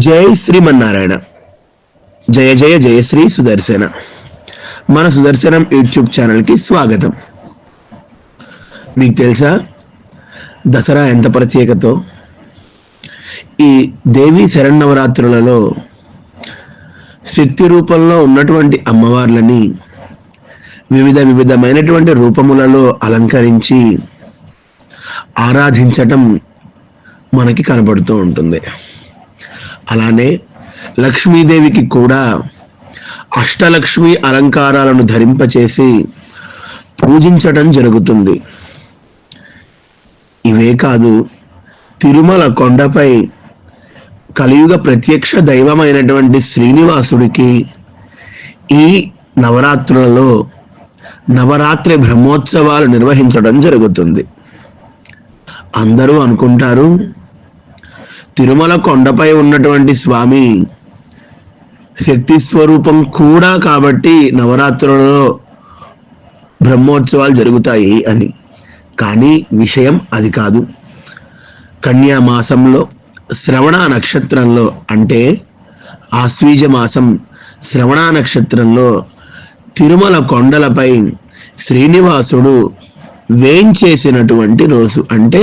జై శ్రీమన్నారాయణ. జయ జయ జయ శ్రీ సుదర్శన. మన సుదర్శనం యూట్యూబ్ ఛానల్కి స్వాగతం. మీకు తెలుసా దసరా ఎంత ప్రత్యేకతో? ఈ దేవీ శరన్నవరాత్రులలో శక్తి రూపంలో ఉన్నటువంటి అమ్మవార్లని వివిధమైనటువంటి రూపములలో అలంకరించి ఆరాధించటం మనకి కనబడుతూ ఉంటుంది. అలానే లక్ష్మీదేవికి కూడా అష్టలక్ష్మి అలంకారాలను ధరింపచేసి పూజించటం జరుగుతుంది. ఇవే కాదు, తిరుమల కొండపై కలియుగ ప్రత్యక్ష దైవమైనటువంటి శ్రీనివాసుడికి ఈ నవరాత్రులలో నవరాత్రి బ్రహ్మోత్సవాలు నిర్వహించడం జరుగుతుంది. అందరూ అనుకుంటారు తిరుమల కొండపై ఉన్నటువంటి స్వామి శక్తి స్వరూపం కూడా కాబట్టి నవరాత్రులలో బ్రహ్మోత్సవాలు జరుగుతాయి అని. కానీ విషయం అది కాదు. కన్యా మాసంలో శ్రవణ నక్షత్రంలో, అంటే ఆశ్వీజ మాసం శ్రవణ నక్షత్రంలో తిరుమల కొండలపై శ్రీనివాసుడు వేంచేసినటువంటి రోజు, అంటే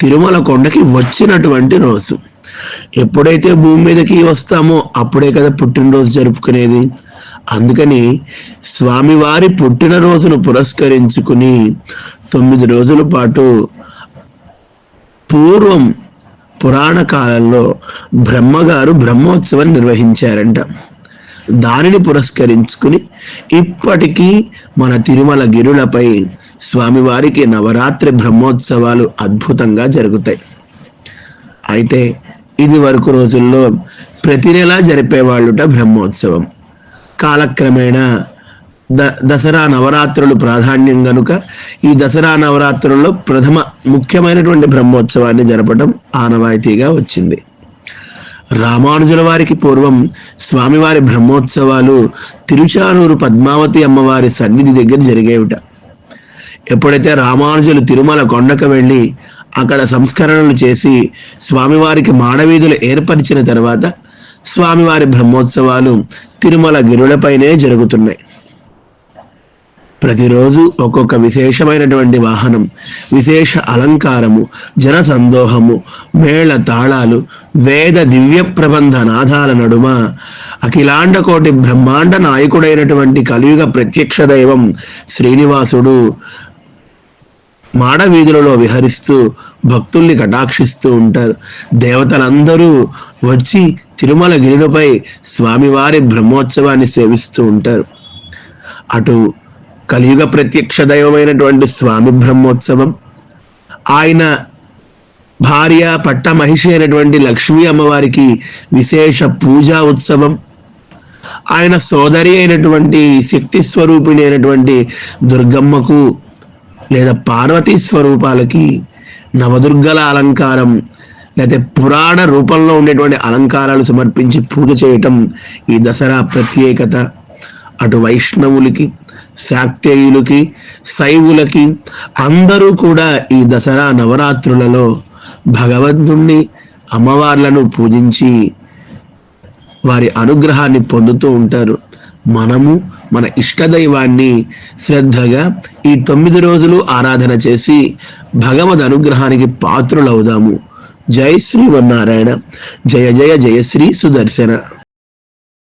తిరుమల కొండకి వచ్చినటువంటి రోజు. ఎప్పుడైతే భూమి మీదకి వస్తామో అప్పుడే కదా పుట్టినరోజు జరుపుకునేది. అందుకని స్వామివారి పుట్టినరోజును పురస్కరించుకుని 9 రోజుల పాటు పూర్వం పురాణ కాలంలో బ్రహ్మగారు బ్రహ్మోత్సవం నిర్వహించారంట. దానిని పురస్కరించుకుని ఇప్పటికీ మన తిరుమల గిరులపై స్వామివారికి నవరాత్రి బ్రహ్మోత్సవాలు అద్భుతంగా జరుగుతాయి. అయితే ఇది వరకు రోజుల్లో ప్రతి నెలా జరిపేవాళ్ళుట బ్రహ్మోత్సవం. కాలక్రమేణా దసరా నవరాత్రులు ప్రాధాన్యం కనుక ఈ దసరా నవరాత్రుల్లో ప్రథమ ముఖ్యమైనటువంటి బ్రహ్మోత్సవాన్ని జరపడం ఆనవాయితీగా వచ్చింది. రామానుజుల వారికి పూర్వం స్వామివారి బ్రహ్మోత్సవాలు తిరుచానూరు పద్మావతి అమ్మవారి సన్నిధి దగ్గర జరిగేవిట. ఎప్పుడైతే రామానుజులు తిరుమల కొండకు వెళ్ళి అక్కడ సంస్కరణలు చేసి స్వామివారికి మాడవీధులు ఏర్పరిచిన తర్వాత స్వామివారి బ్రహ్మోత్సవాలు తిరుమల గిరులపైనే జరుగుతున్నాయి. ప్రతిరోజు ఒక్కొక్క విశేషమైనటువంటి వాహనం, విశేష అలంకారము, జన సందోహము, మేళ తాళాలు, వేద దివ్య ప్రబంధ నాదాల నడుమ అఖిలాండ కోటి బ్రహ్మాండ నాయకుడైనటువంటి కలియుగ ప్రత్యక్ష దైవం శ్రీనివాసుడు మాడవీధులలో విహరిస్తూ భక్తుల్ని కటాక్షిస్తూ ఉంటారు. దేవతలందరూ వచ్చి తిరుమల గిరిపై స్వామివారి బ్రహ్మోత్సవాన్ని సేవిస్తూ ఉంటారు. అటు కలియుగ ప్రత్యక్ష దైవమైనటువంటి స్వామి బ్రహ్మోత్సవం, ఆయన భార్య పట్ట మహిషి అయినటువంటి లక్ష్మీ అమ్మవారికి విశేష పూజా ఉత్సవం, ఆయన సోదరి అయినటువంటి శక్తి స్వరూపిణి అయినటువంటి దుర్గమ్మకు లేదా పార్వతీ స్వరూపాలకి నవదుర్గల అలంకారం లేదా పురాణ రూపంలో ఉండేటువంటి అలంకారాలు సమర్పించి పూజ చేయటం ఈ దసరా ప్రత్యేకత. అటు వైష్ణవులకి, శాక్తేయులకి, శైవులకి అందరూ కూడా ఈ దసరా నవరాత్రులలో భగవంతుణ్ణి, అమ్మవార్లను పూజించి వారి అనుగ్రహాన్ని పొందుతూ ఉంటారు. మనము మన ఇష్టదైవాన్ని శ్రద్ధగా ఈ 9 రోజులు ఆరాధన చేసి భగవద్ అనుగ్రహానికి పాత్రులవుదాము. జై శ్రీమన్నారాయణ. జయ జయ జయ శ్రీ సుదర్శన.